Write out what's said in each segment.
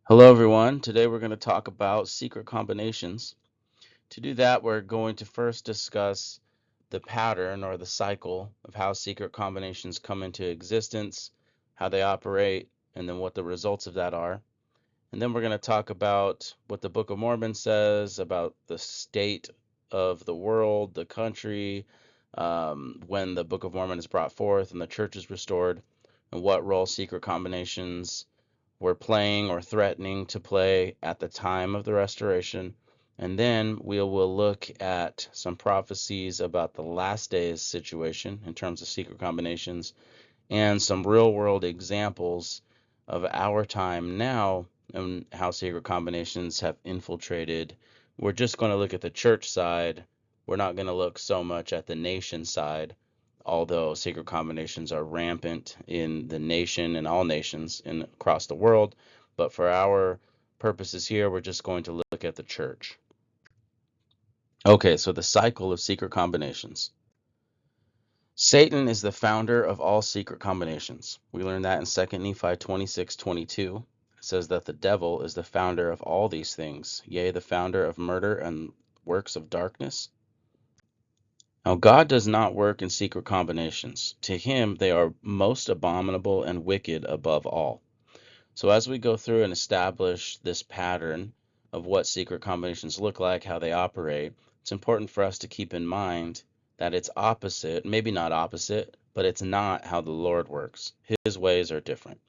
Hello, everyone. Today we're going to talk about secret combinations. To do that, we're going to first discuss the pattern or the cycle of how secret combinations come into existence, how they operate, and then what the results of that are. And then we're going to talk about what the Book of Mormon says about the state of the world, the country, when the Book of Mormon is brought forth and the church is restored, and what role secret combinations were playing or threatening to play at the time of the restoration. And then we will look at some prophecies about the last days situation in terms of secret combinations and some real world examples of our time now and how secret combinations have infiltrated. We're just going to look at the church side. We're not going to look so much at the nation side, although secret combinations are rampant in the nation and all nations across the world. But for our purposes here, we're just going to look at the church. Okay, so the cycle of secret combinations. Satan is the founder of all secret combinations. We learn that in 2 Nephi 26:22. It says that the devil is the founder of all these things, yea, the founder of murder and works of darkness. Now, God does not work in secret combinations. To him, they are most abominable and wicked above all. So as we go through and establish this pattern of what secret combinations look like, how they operate, it's important for us to keep in mind that it's opposite, maybe not opposite, but it's not how the Lord works. His ways are different.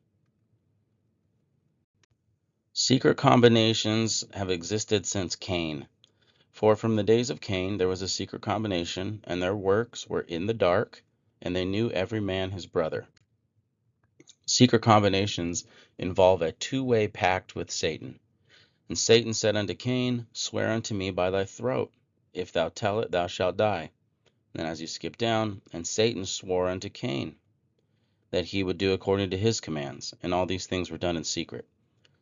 Secret combinations have existed since Cain. For from the days of Cain there was a secret combination, and their works were in the dark, and they knew every man his brother. Secret combinations involve a two-way pact with Satan. And Satan said unto Cain, Swear unto me by thy throat. If thou tell it, thou shalt die. Then as you skip down, and Satan swore unto Cain that he would do according to his commands, and all these things were done in secret.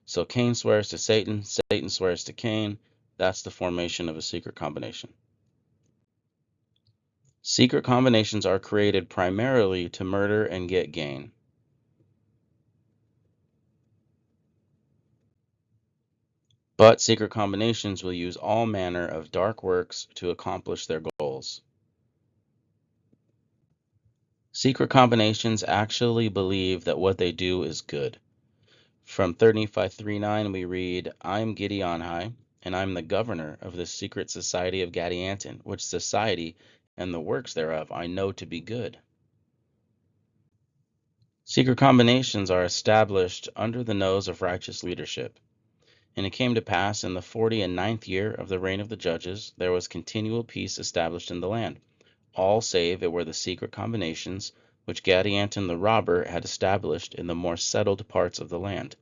So Cain swears to Satan, Satan swears to Cain. That's the formation of a secret combination. Secret combinations are created primarily to murder and get gain. But secret combinations will use all manner of dark works to accomplish their goals. Secret combinations actually believe that what they do is good. From 3 Nephi 3:9 we read, I am Gideonhi, and I am the governor of the secret society of Gadianton, which society and the works thereof I know to be good. Secret combinations are established under the nose of righteous leadership. And it came to pass in the 49th year of the reign of the judges, there was continual peace established in the land, all save it were the secret combinations which Gadianton the robber had established in the more settled parts of the land,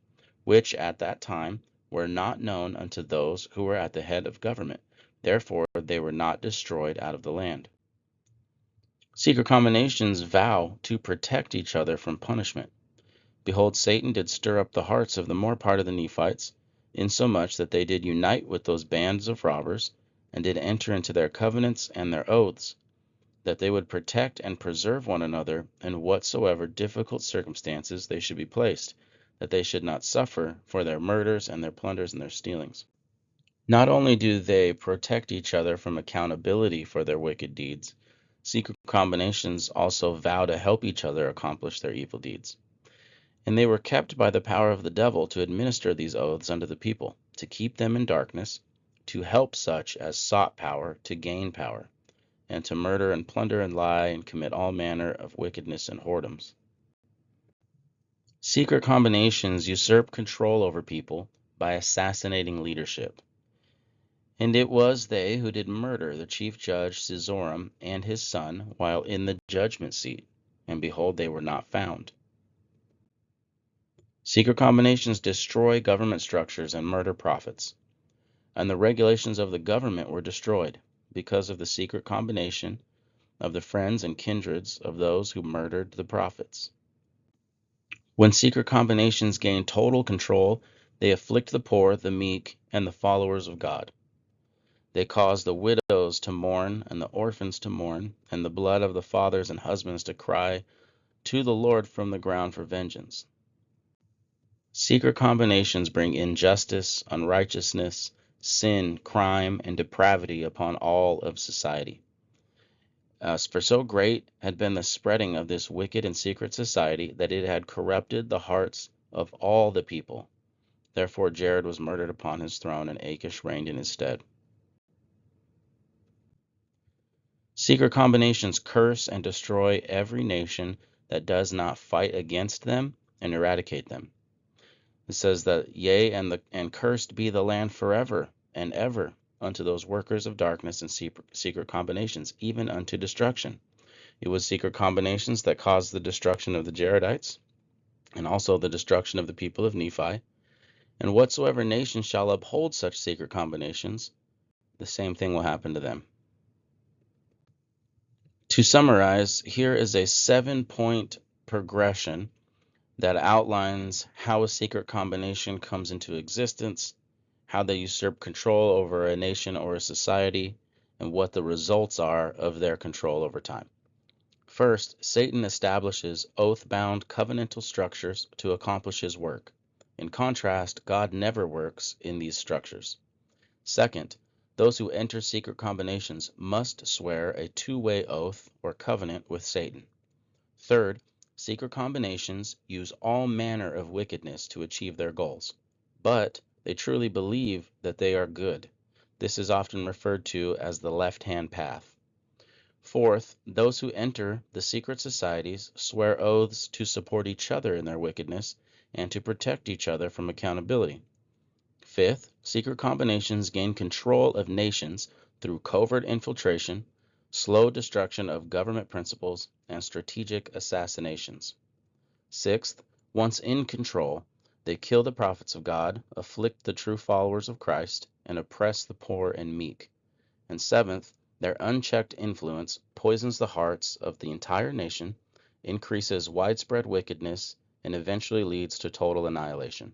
which at that time were not known unto those who were at the head of government. Therefore they were not destroyed out of the land. Secret combinations vow to protect each other from punishment. Behold, Satan did stir up the hearts of the more part of the Nephites, insomuch that they did unite with those bands of robbers, and did enter into their covenants and their oaths, that they would protect and preserve one another in whatsoever difficult circumstances they should be placed, that they should not suffer for their murders and their plunders and their stealings. Not only do they protect each other from accountability for their wicked deeds, secret combinations also vow to help each other accomplish their evil deeds. And they were kept by the power of the devil to administer these oaths unto the people, to keep them in darkness, to help such as sought power to gain power, and to murder and plunder and lie and commit all manner of wickedness and whoredoms. Secret combinations usurp control over people by assassinating leadership. And it was they who did murder the chief judge Sizoram and his son while in the judgment seat, and behold, they were not found. Secret combinations destroy government structures and murder prophets. And the regulations of the government were destroyed because of the secret combination of the friends and kindreds of those who murdered the prophets. When secret combinations gain total control, they afflict the poor, the meek, and the followers of God. They cause the widows to mourn and the orphans to mourn, and the blood of the fathers and husbands to cry to the Lord from the ground for vengeance. Secret combinations bring injustice, unrighteousness, sin, crime, and depravity upon all of society. For so great had been the spreading of this wicked and secret society that it had corrupted the hearts of all the people. Therefore Jared was murdered upon his throne, and Achish reigned in his stead. Secret combinations curse and destroy every nation that does not fight against them and eradicate them. It says that, yea, and cursed be the land forever and ever unto those workers of darkness and secret combinations, even unto destruction. It was secret combinations that caused the destruction of the Jaredites, and also the destruction of the people of Nephi. And whatsoever nation shall uphold such secret combinations, the same thing will happen to them. To summarize, here is a 7-point progression that outlines how a secret combination comes into existence, how they usurp control over a nation or a society, and what the results are of their control over time. First, Satan establishes oath-bound covenantal structures to accomplish his work. In contrast, God never works in these structures. Second, those who enter secret combinations must swear a two-way oath or covenant with Satan. Third, secret combinations use all manner of wickedness to achieve their goals, but they truly believe that they are good. This is often referred to as the left-hand path. Fourth, those who enter the secret societies swear oaths to support each other in their wickedness and to protect each other from accountability. Fifth, secret combinations gain control of nations through covert infiltration, slow destruction of government principles, and strategic assassinations. Sixth, once in control, they kill the prophets of God, afflict the true followers of Christ, and oppress the poor and meek. And seventh, their unchecked influence poisons the hearts of the entire nation, increases widespread wickedness, and eventually leads to total annihilation.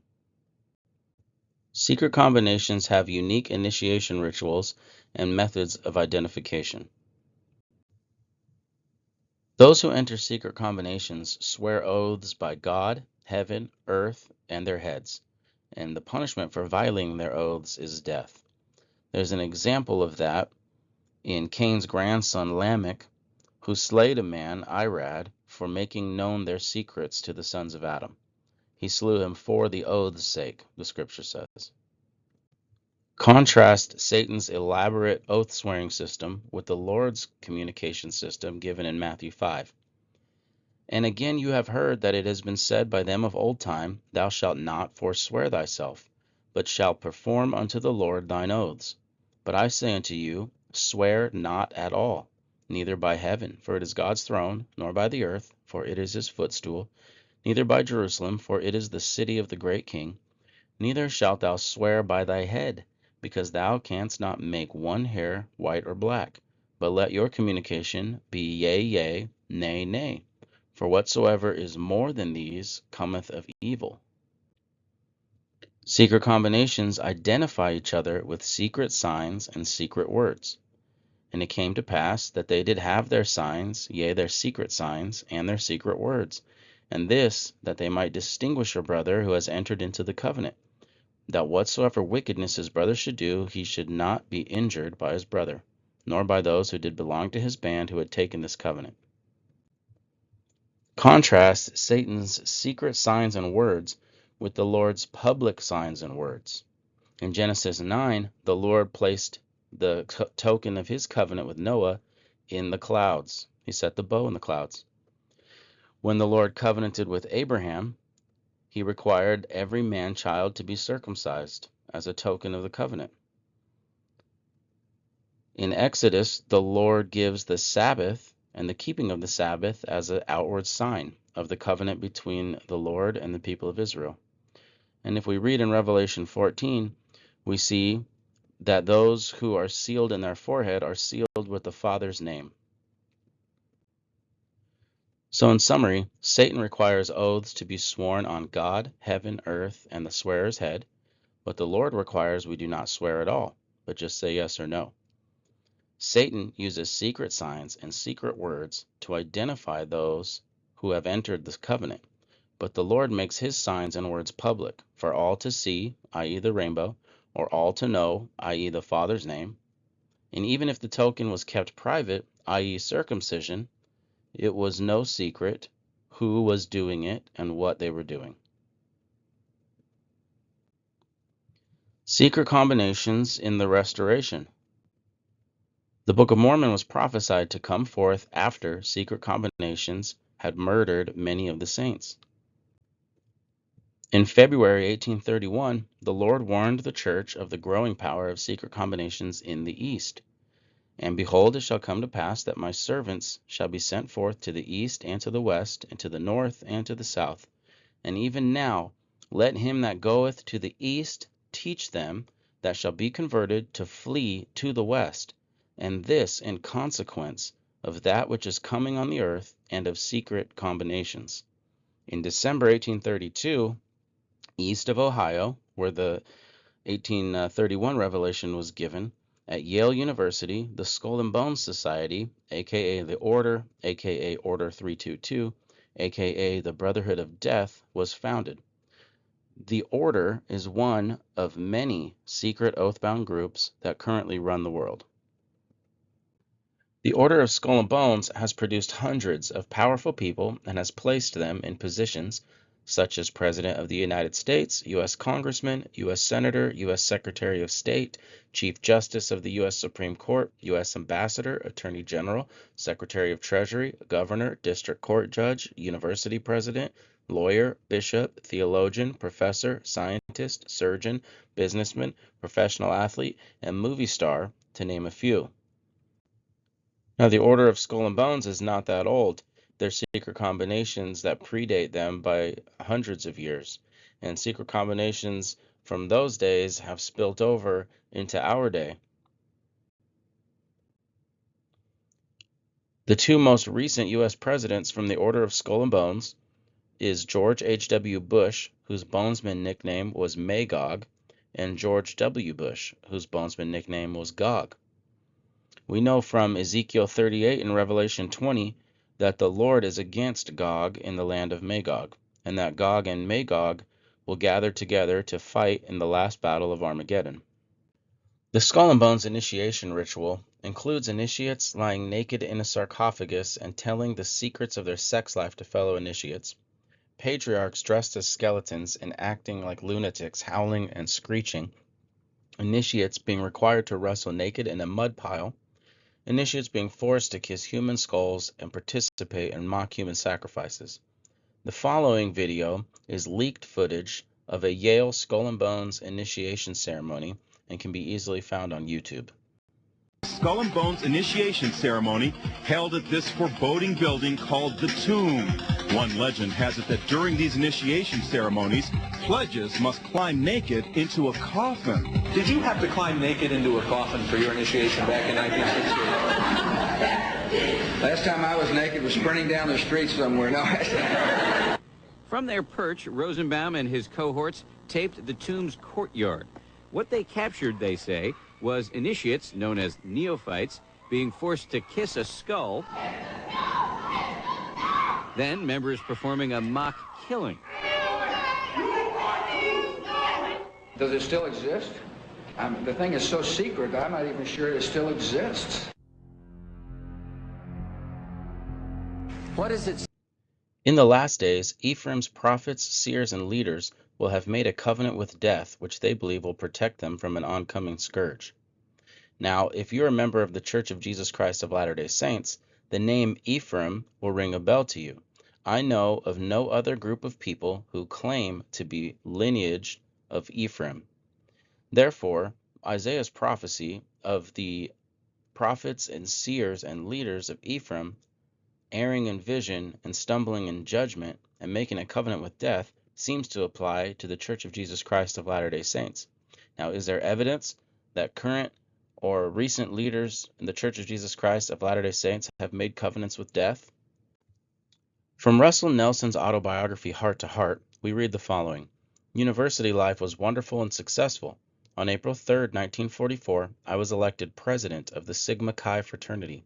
Secret combinations have unique initiation rituals and methods of identification. Those who enter secret combinations swear oaths by God, heaven, earth, and their heads, and the punishment for violating their oaths is death. There's an example of that in Cain's grandson Lamech, who slayed a man, Irad, for making known their secrets to the sons of Adam. He slew him for the oath's sake, the scripture says. Contrast Satan's elaborate oath-swearing system with the Lord's communication system given in Matthew 5. And again you have heard that it has been said by them of old time, Thou shalt not forswear thyself, but shalt perform unto the Lord thine oaths. But I say unto you, swear not at all, neither by heaven, for it is God's throne, nor by the earth, for it is his footstool, neither by Jerusalem, for it is the city of the great King. Neither shalt thou swear by thy head, because thou canst not make one hair white or black. But let your communication be yea, yea, nay, nay. For whatsoever is more than these cometh of evil. Secret combinations identify each other with secret signs and secret words. And it came to pass that they did have their signs, yea, their secret signs, and their secret words. And this, that they might distinguish a brother who has entered into the covenant, that whatsoever wickedness his brother should do, he should not be injured by his brother, nor by those who did belong to his band who had taken this covenant. Contrast Satan's secret signs and words with the Lord's public signs and words. In Genesis 9, the Lord placed the token of his covenant with Noah in the clouds. He set the bow in the clouds. When the Lord covenanted with Abraham, he required every man-child to be circumcised as a token of the covenant. In Exodus, the Lord gives the Sabbath and the keeping of the Sabbath as an outward sign of the covenant between the Lord and the people of Israel. And if we read in Revelation 14, we see that those who are sealed in their forehead are sealed with the Father's name. So in summary, Satan requires oaths to be sworn on God, heaven, earth, and the swearer's head, but the Lord requires we do not swear at all, but just say yes or no. Satan uses secret signs and secret words to identify those who have entered this covenant, But the Lord makes his signs and words public for all to see, i.e. the rainbow, or all to know, i.e. the Father's name. And even if the token was kept private, i.e. circumcision, it was no secret who was doing it and what they were doing. Secret combinations in the restoration. The Book of Mormon was prophesied to come forth after secret combinations had murdered many of the saints. In February 1831, the Lord warned the church of the growing power of secret combinations in the East. And behold, it shall come to pass that my servants shall be sent forth to the east and to the west, and to the north and to the south. And even now, let him that goeth to the east teach them that shall be converted to flee to the west, and this in consequence of that which is coming on the earth and of secret combinations. In December 1832, east of Ohio, where the 1831 revelation was given, at Yale University, the Skull and Bones Society, aka the Order, aka Order 322, aka the Brotherhood of Death, was founded. The Order is one of many secret oath-bound groups that currently run the world. The Order of Skull and Bones has produced hundreds of powerful people and has placed them in positions such as President of the United States, U.S. Congressman, U.S. Senator, U.S. Secretary of State, Chief Justice of the U.S. Supreme Court, U.S. Ambassador, Attorney General, Secretary of Treasury, Governor, District Court Judge, University President, lawyer, bishop, theologian, professor, scientist, surgeon, businessman, professional athlete, and movie star, to name a few. Now, the Order of Skull and Bones is not that old. There's secret combinations that predate them by hundreds of years, and secret combinations from those days have spilt over into our day. The two most recent U.S. presidents from the Order of Skull and Bones is George H.W. Bush, whose bonesman nickname was Magog, and George W. Bush, whose bonesman nickname was Gog. We know from Ezekiel 38 and Revelation 20 that the Lord is against Gog in the land of Magog, and that Gog and Magog will gather together to fight in the last battle of Armageddon. The Skull and Bones initiation ritual includes initiates lying naked in a sarcophagus and telling the secrets of their sex life to fellow initiates, patriarchs dressed as skeletons and acting like lunatics, howling and screeching, initiates being required to wrestle naked in a mud pile, initiates being forced to kiss human skulls and participate in mock human sacrifices. The following video is leaked footage of a Yale Skull and Bones initiation ceremony and can be easily found on YouTube. Skull and Bones initiation ceremony held at this foreboding building called the Tomb. One legend has it that during these initiation ceremonies, pledges must climb naked into a coffin. Did you have to climb naked into a coffin for your initiation back in 1968? Last time I was naked was sprinting down the street somewhere. No. From their perch, Rosenbaum and his cohorts taped the tomb's courtyard. What they captured, they say, was initiates, known as neophytes, being forced to kiss a skull. Then members performing a mock killing. Does it still exist? The thing is so secret, I'm not even sure it still exists. What is it? In the last days, Ephraim's prophets, seers, and leaders will have made a covenant with death, which they believe will protect them from an oncoming scourge. Now, if you're a member of the Church of Jesus Christ of Latter-day Saints, the name Ephraim will ring a bell to you. I know of no other group of people who claim to be lineage of Ephraim. Therefore, Isaiah's prophecy of the prophets and seers and leaders of Ephraim erring in vision and stumbling in judgment and making a covenant with death seems to apply to the Church of Jesus Christ of Latter-day Saints. Now, is there evidence that current or recent leaders in the Church of Jesus Christ of Latter-day Saints have made covenants with death? From Russell Nelson's autobiography, Heart to Heart, we read the following. University life was wonderful and successful. On April 3, 1944, I was elected president of the Sigma Chi fraternity.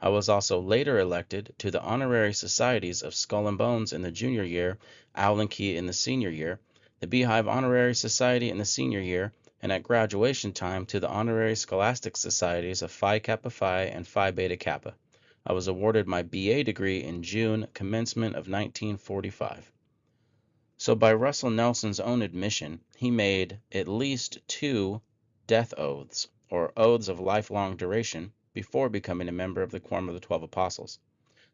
I was also later elected to the honorary societies of Skull and Bones in the junior year, Owl and Key in the senior year, the Beehive Honorary Society in the senior year, and at graduation time to the honorary scholastic societies of Phi Kappa Phi and Phi Beta Kappa. I was awarded my BA degree in June, commencement of 1945. So by Russell Nelson's own admission, he made at least 2 death oaths, or oaths of lifelong duration, before becoming a member of the Quorum of the 12 Apostles.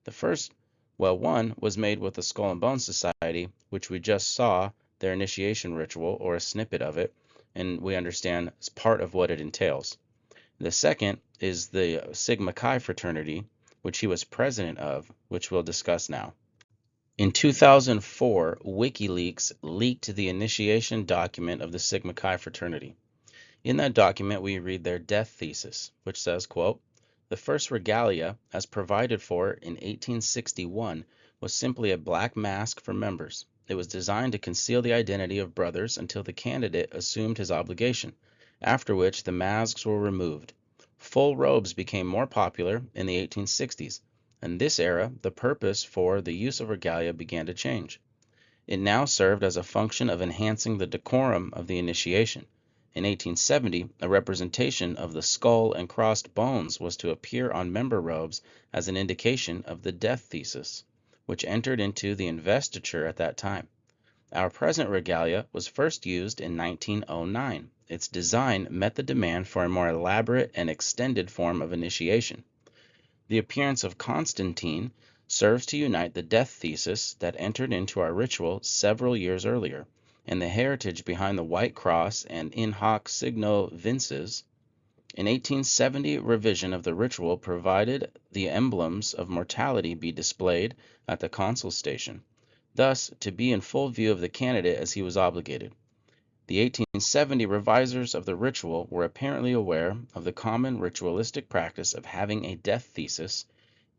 The first, one was made with the Skull and Bones Society, which we just saw their initiation ritual, or a snippet of it, and we understand part of what it entails. The second is the Sigma Chi fraternity, which he was president of, which we'll discuss now. In 2004, WikiLeaks leaked the initiation document of the Sigma Chi fraternity. In that document, we read their death thesis, which says, quote, "The first regalia, as provided for in 1861, was simply a black mask for members. It was designed to conceal the identity of brothers until the candidate assumed his obligation, after which the masks were removed. Full robes became more popular in the 1860s. In this era, the purpose for the use of regalia began to change. It now served as a function of enhancing the decorum of the initiation. In 1870, a representation of the skull and crossed bones was to appear on member robes as an indication of the death thesis, which entered into the investiture at that time. Our present regalia was first used in 1909. Its design met the demand for a more elaborate and extended form of initiation. The appearance of Constantine serves to unite the death thesis that entered into our ritual several years earlier, and the heritage behind the white cross and in hoc signo vinces. An 1870 revision of the ritual provided the emblems of mortality be displayed at the consul station, thus to be in full view of the candidate as he was obligated. The 1870 revisers of the ritual were apparently aware of the common ritualistic practice of having a death thesis,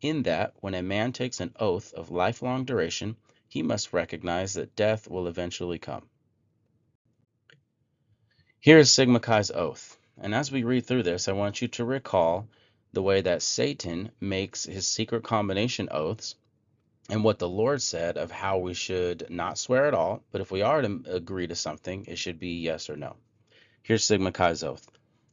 in that when a man takes an oath of lifelong duration, he must recognize that death will eventually come. Here is Sigma Chi's oath, and as we read through this, I want you to recall the way that Satan makes his secret combination oaths, and what the Lord said of how we should not swear at all, but if we are to agree to something, it should be yes or no. Here's Sigma Chi's oath.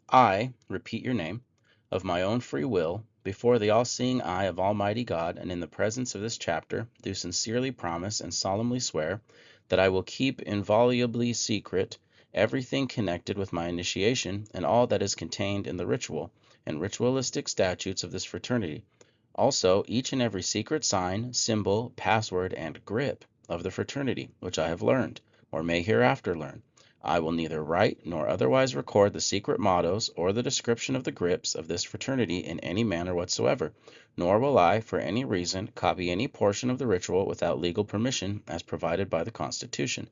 I, repeat your name, of my own free will, before the all-seeing eye of Almighty God and in the presence of this chapter, do sincerely promise and solemnly swear that I will keep inviolably secret everything connected with my initiation and all that is contained in the ritual and ritualistic statutes of this fraternity. Also, each and every secret sign, symbol, password, and grip of the fraternity, which I have learned, or may hereafter learn. I will neither write nor otherwise record the secret mottos or the description of the grips of this fraternity in any manner whatsoever, nor will I, for any reason, copy any portion of the ritual without legal permission as provided by the Constitution.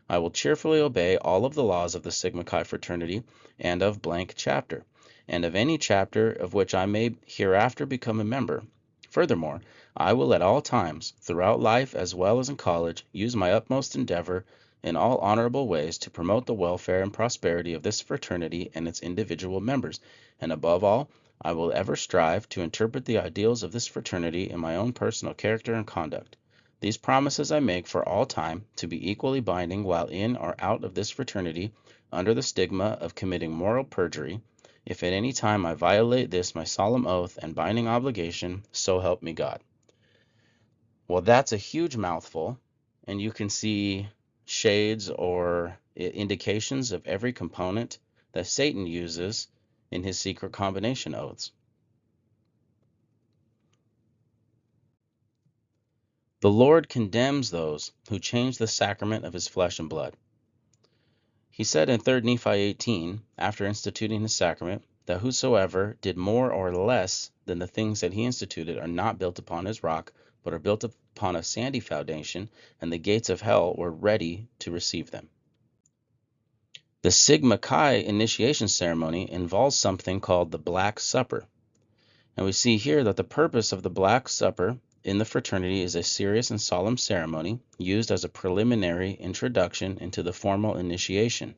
I will cheerfully obey all of the laws of the Sigma Chi fraternity and of blank chapter, and of any chapter of which I may hereafter become a member. Furthermore, I will at all times, throughout life as well as in college, use my utmost endeavor in all honorable ways to promote the welfare and prosperity of this fraternity and its individual members, and above all, I will ever strive to interpret the ideals of this fraternity in my own personal character and conduct. These promises I make for all time to be equally binding while in or out of this fraternity, under the stigma of committing moral perjury. If at any time I violate this my solemn oath and binding obligation, so help me God. Well, that's a huge mouthful, and you can see shades or indications of every component that Satan uses in his secret combination oaths. The Lord condemns those who change the sacrament of his flesh and blood. He said in 3 Nephi 18, after instituting his sacrament, that whosoever did more or less than the things that he instituted are not built upon his rock, but are built upon a sandy foundation, and the gates of hell were ready to receive them. The Sigma Chi initiation ceremony involves something called the Black Supper. And we see here that the purpose of the Black Supper in the fraternity is a serious and solemn ceremony used as a preliminary introduction into the formal initiation.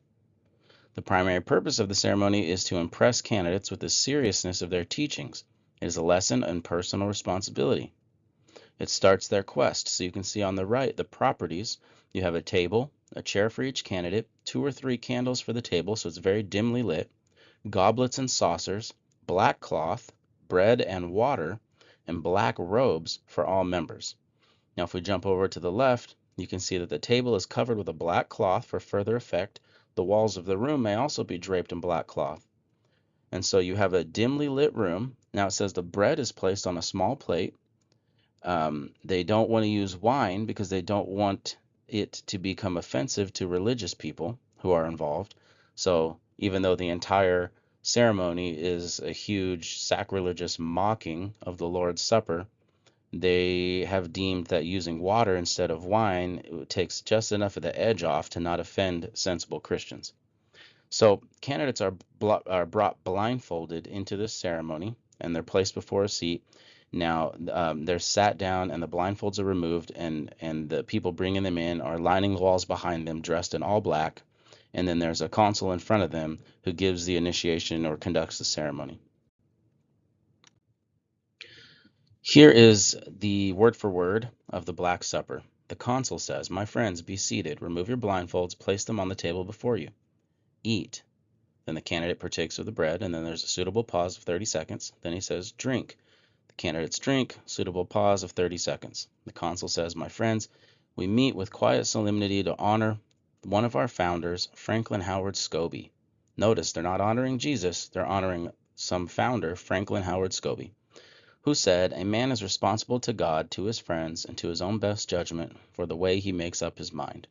The primary purpose of the ceremony is to impress candidates with the seriousness of their teachings It is a lesson in personal responsibility. It starts their quest. So you can see on the right the properties. You have a table, a chair for each candidate, 2 or 3 candles for the table, so it's very dimly lit, goblets and saucers, black cloth, bread and water, and black robes for all members. Now, if we jump over to the left, you can see that the table is covered with a black cloth for further effect. The walls of the room may also be draped in black cloth. And so you have a dimly lit room. Now it says the bread is placed on a small plate. They don't want to use wine because they don't want it to become offensive to religious people who are involved. So even though the entire ceremony is a huge sacrilegious mocking of the Lord's Supper, they have deemed that using water instead of wine takes just enough of the edge off to not offend sensible Christians. So candidates are brought blindfolded into this ceremony, and they're placed before a seat. Now they're sat down, and the blindfolds are removed, and the people bringing them in are lining the walls behind them, dressed in all black. And then there's a consul in front of them who gives the initiation or conducts the ceremony. Here is the word for word of the Black Supper. The consul says, "My friends, be seated. Remove your blindfolds. Place them on the table before you. Eat." Then the candidate partakes of the bread, and then there's a suitable pause of 30 seconds. Then he says, "Drink." The candidates drink, suitable pause of 30 seconds. The consul says, "My friends, we meet with quiet solemnity to honor one of our founders, Franklin Howard Scobie." Notice they're not honoring Jesus, they're honoring some founder, Franklin Howard Scobie, who said, "A man is responsible to God, to his friends, and to his own best judgment for the way he makes up his mind."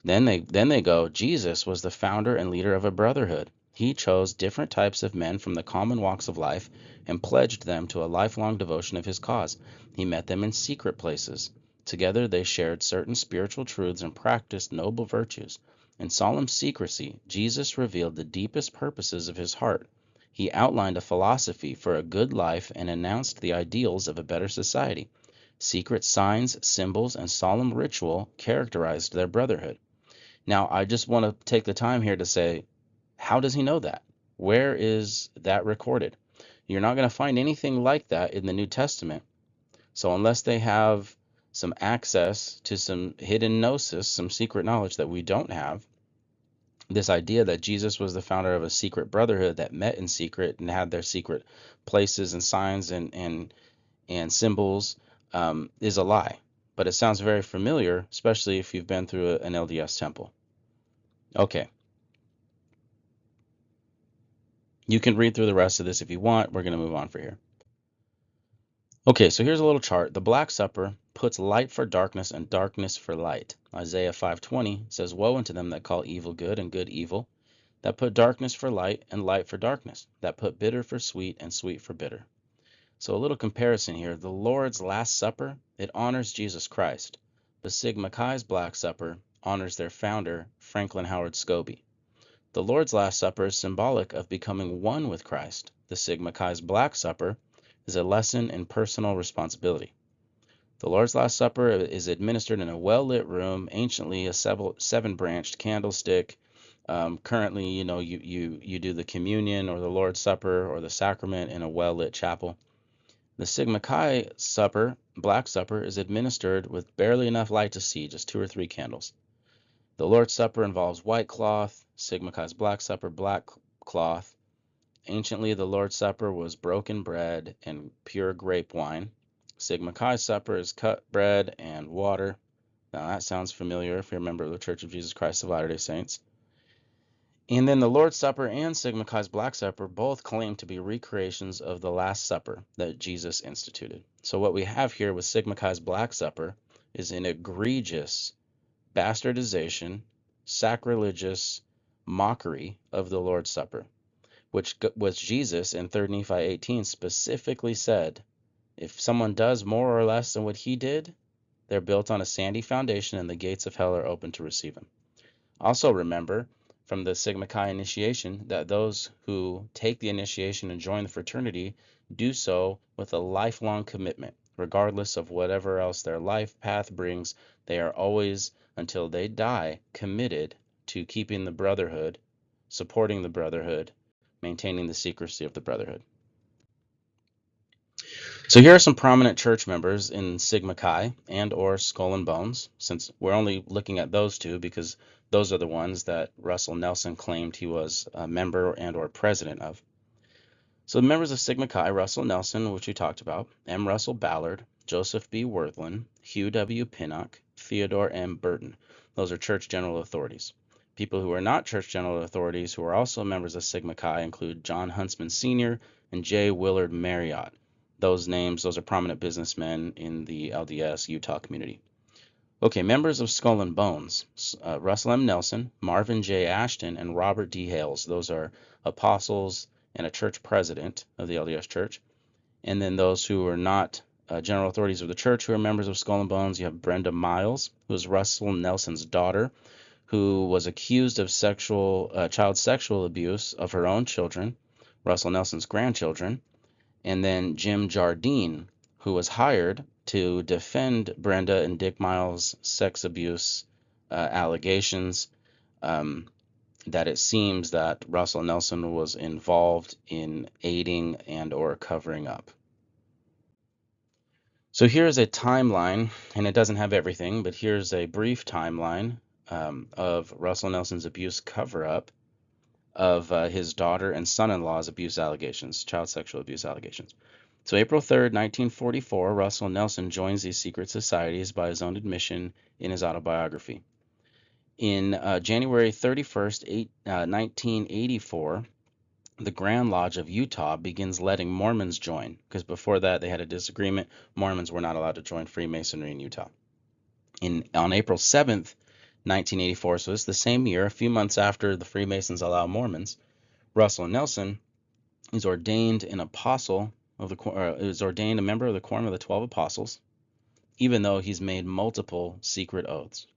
Then they go, "Jesus was the founder and leader of a brotherhood. He chose different types of men from the common walks of life and pledged them to a lifelong devotion of his cause. He met them in secret places. Together they shared certain spiritual truths and practiced noble virtues. In solemn secrecy, Jesus revealed the deepest purposes of his heart. He outlined a philosophy for a good life and announced the ideals of a better society. Secret signs, symbols, and solemn ritual characterized their brotherhood." Now, I just want to take the time here to say, how does he know that? Where is that recorded? You're not going to find anything like that in the New Testament. So unless they have some access to some hidden gnosis, some secret knowledge that we don't have, this idea that Jesus was the founder of a secret brotherhood that met in secret and had their secret places and signs and symbols is a lie. But it sounds very familiar, especially if you've been through an LDS temple. Okay. You can read through the rest of this if you want. We're going to move on for here. Okay, so here's a little chart. The Black Supper puts light for darkness and darkness for light. Isaiah 5:20 says, "Woe unto them that call evil good and good evil, that put darkness for light and light for darkness, that put bitter for sweet and sweet for bitter." So a little comparison here. The Lord's Last Supper, it honors Jesus Christ. The Sigma Chi's Black Supper honors their founder, Franklin Howard Scobie. The Lord's Last Supper is symbolic of becoming one with Christ. The Sigma Chi's Black Supper is a lesson in personal responsibility. The Lord's Last Supper is administered in a well-lit room, anciently a seven-branched candlestick. Currently, you do the communion or the Lord's Supper or the sacrament in a well-lit chapel. The Sigma Chi Supper, Black Supper, is administered with barely enough light to see, just 2 or 3 candles. The Lord's Supper involves white cloth. Sigma Chi's Black Supper, black cloth. Anciently, the Lord's Supper was broken bread and pure grape wine. Sigma Chi's Supper is cut bread and water. Now that sounds familiar if you're a member of the Church of Jesus Christ of Latter-day Saints. And then the Lord's Supper and Sigma Chi's Black Supper both claim to be recreations of the Last Supper that Jesus instituted. So what we have here with Sigma Chi's Black Supper is an egregious bastardization, sacrilegious mockery of the Lord's Supper, which Jesus in 3 Nephi 18 specifically said, if someone does more or less than what he did, they're built on a sandy foundation and the gates of hell are open to receive them. Also remember from the Sigma Chi initiation that those who take the initiation and join the fraternity do so with a lifelong commitment. Regardless of whatever else their life path brings, they are always, until they die, committed to keeping the brotherhood, supporting the brotherhood, maintaining the secrecy of the brotherhood. So here are some prominent church members in Sigma Chi and or Skull and Bones, since we're only looking at those two because those are the ones that Russell Nelson claimed he was a member and or president of. So the members of Sigma Chi: Russell Nelson, which we talked about, M. Russell Ballard, Joseph B. Worthland, Hugh W. Pinnock, Theodore M. Burton. Those are church general authorities. People who are not church general authorities who are also members of Sigma Chi include John Huntsman Sr. and J. Willard Marriott. Those are prominent businessmen in the LDS Utah community. Okay, members of Skull and Bones: Russell M. Nelson, Marvin J. Ashton, and Robert D. Hales. Those are apostles and a church president of the LDS Church. And then those who are not general authorities of the church who are members of Skull and Bones, you have Brenda Miles, who is Russell Nelson's daughter, who was accused of child sexual abuse of her own children, Russell Nelson's grandchildren. And then Jim Jardine, who was hired to defend Brenda and Dick Miles' sex abuse allegations, that it seems that Russell Nelson was involved in aiding and or covering up. So here's a timeline, and it doesn't have everything, but here's a brief timeline of Russell Nelson's abuse cover-up of his daughter and son-in-law's abuse allegations, child sexual abuse allegations. So April 3rd, 1944, Russell Nelson joins these secret societies by his own admission in his autobiography. In January 31st, 1984, the Grand Lodge of Utah begins letting Mormons join, because before that they had a disagreement. Mormons were not allowed to join Freemasonry in Utah. On April 7th, 1984, so it's the same year, a few months after the Freemasons allow Mormons, Russell Nelson is ordained an apostle is ordained a member of the Quorum of the 12 Apostles, even though he's made multiple secret oaths.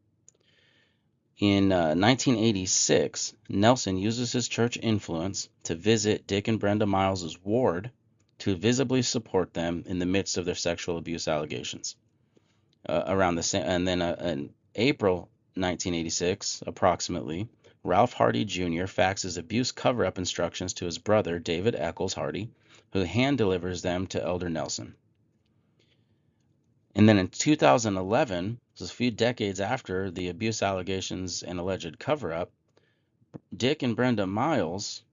In 1986, Nelson uses his church influence to visit Dick and Brenda Miles' ward to visibly support them in the midst of their sexual abuse allegations. And then in April 1986, approximately, Ralph Hardy Jr. faxes abuse cover-up instructions to his brother, David Eccles Hardy, who hand delivers them to Elder Nelson. And then in 2011, just a few decades after the abuse allegations and alleged cover-up, Dick and Brenda Miles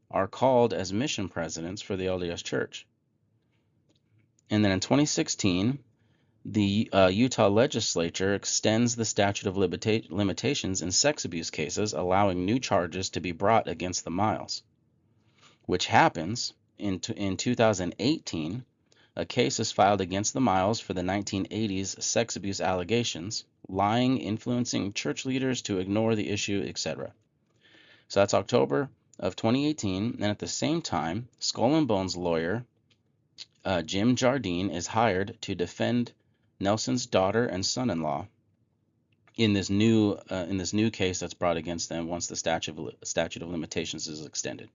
are called as mission presidents for the LDS Church. And then in 2016, the Utah legislature extends the statute of limitations in sex abuse cases, allowing new charges to be brought against the Miles, which happens in 2018. A case is filed against the Miles for the 1980s sex abuse allegations, lying, influencing church leaders to ignore the issue, etc. So that's October of 2018, and at the same time, Skull and Bones lawyer Jim Jardine is hired to defend Nelson's daughter and son-in-law in this new case that's brought against them once the statute of limitations is extended.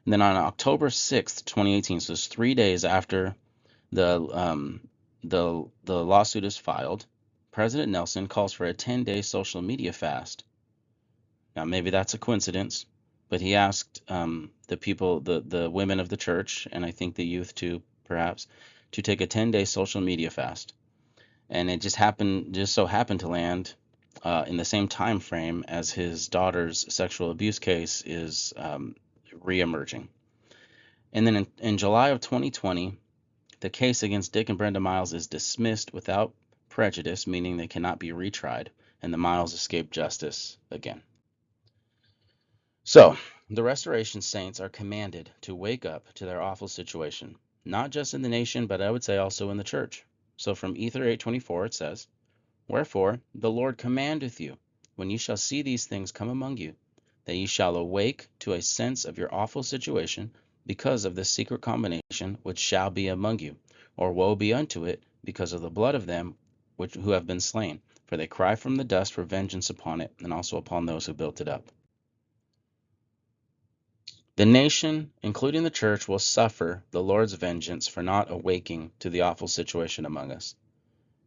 And then on October 6th, 2018, so it's 3 days after the lawsuit is filed, President Nelson calls for a 10-day social media fast. Now maybe that's a coincidence, but he asked the people, the women of the church, and I think the youth too, perhaps, to take a 10-day social media fast. And it just so happened to land in the same time frame as his daughter's sexual abuse case is re-emerging. And then in July of 2020, the case against Dick and Brenda Miles is dismissed without prejudice, meaning they cannot be retried, and the Miles escape justice again. So, the Restoration Saints are commanded to wake up to their awful situation, not just in the nation, but I would say also in the church. So from Ether 8:24 it says, "Wherefore the Lord commandeth you, when ye shall see these things come among you, that ye shall awake to a sense of your awful situation, because of this secret combination which shall be among you, or woe be unto it, because of the blood of them who have been slain, for they cry from the dust for vengeance upon it, and also upon those who built it up." The nation, including the church, will suffer the Lord's vengeance for not awaking to the awful situation among us.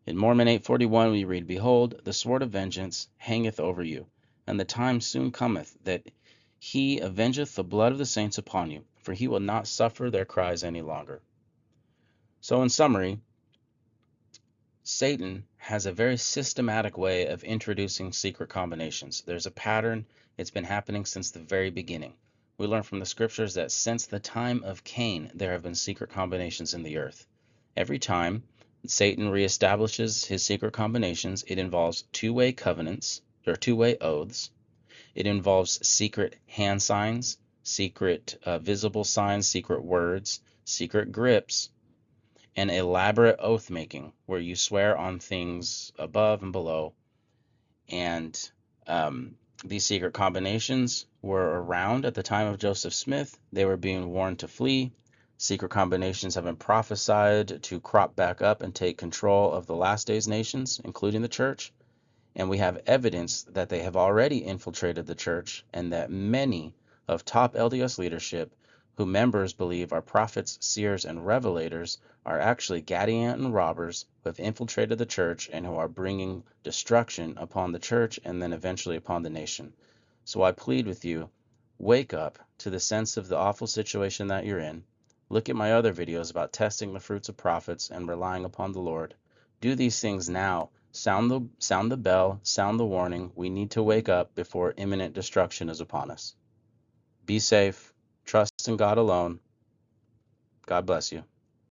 In Mormon 8:41 we read, "Behold, the sword of vengeance hangeth over you, and the time soon cometh that he avengeth the blood of the saints upon you, for he will not suffer their cries any longer." So in summary, Satan has a very systematic way of introducing secret combinations. There's a pattern. It's been happening since the very beginning. We learn from the scriptures that since the time of Cain, there have been secret combinations in the earth. Every time Satan reestablishes his secret combinations, it involves two-way covenants, or two-way oaths. It involves secret hand signs, secret visible signs, secret words, secret grips, and elaborate oath making where you swear on things above and below. And these secret combinations were around at the time of Joseph Smith. They were being warned to flee. Secret combinations have been prophesied to crop back up and take control of the last days nations, including the church. And we have evidence that they have already infiltrated the church and that many of top LDS leadership, who members believe are prophets, seers, and revelators, are actually Gadianton robbers who have infiltrated the church and who are bringing destruction upon the church and then eventually upon the nation. So I plead with you, wake up to the sense of the awful situation that you're in. Look at my other videos about testing the fruits of prophets and relying upon the Lord. Do these things now. Sound the bell, sound the warning. We need to wake up before imminent destruction is upon us. Be safe. Trust in God alone. God bless you.